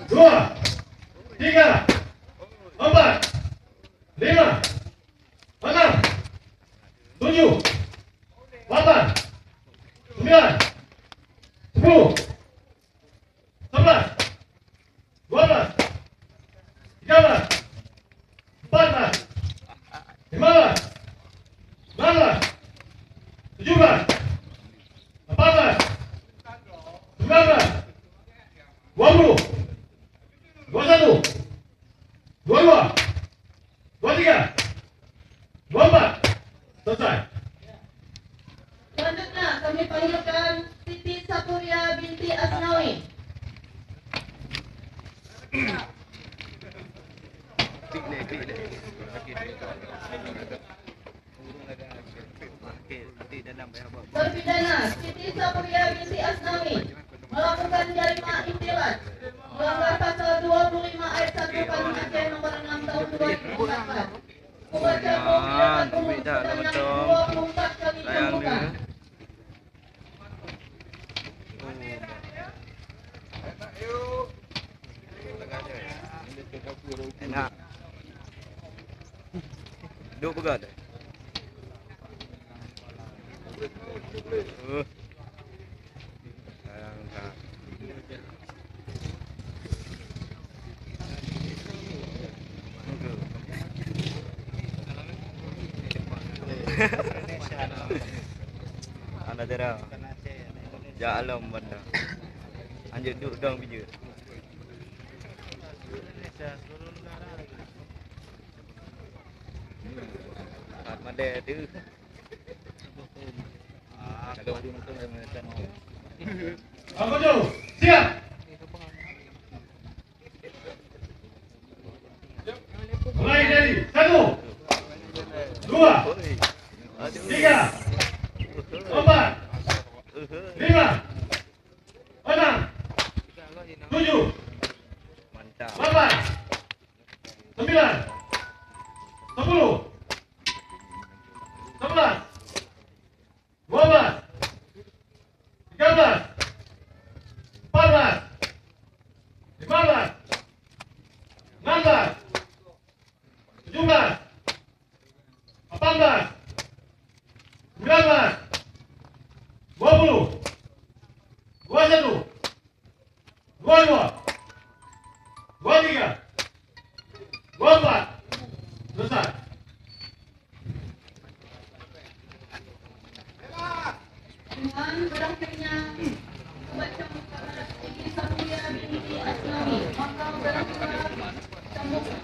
dua, tiga, empat, lima, enam, tujuh, delapan, sembilan, 10, 11, 12, 13, 14, 15, 16, 17, 18, 19, 20, 21, 22, 23, 24. Selesai. Selanjutnya kami panggilkan Siti Sapuria binti Asnawi. Terpidana Siti Sapuria binti Asnawi melakukan jarima intilat melanggar pasal 25 ayat 1 Kandung Aceh nomor 6 tahun 2004. Membaca pemberantasan umum sebanyak 24 kali cambukan. Enak. Duduk pegat. Sayang tak. Anak tera. Jalan benda. Anjir duduk dong biji. Mande tu. Kalau di nonton macam Angkat jauh, siap. Mulai dari 1, 2, 3, 4, 5, 6, 7, mantap. 8, 9, 10, 11, 12, 13, 14, 15, 16, 17, 18, 19, 20, 21, 22, 23, 24. Selesai. Dengan berakhirnya membaca muka Siti Sapuria binti Asnawi, maka berakhirlah cambuk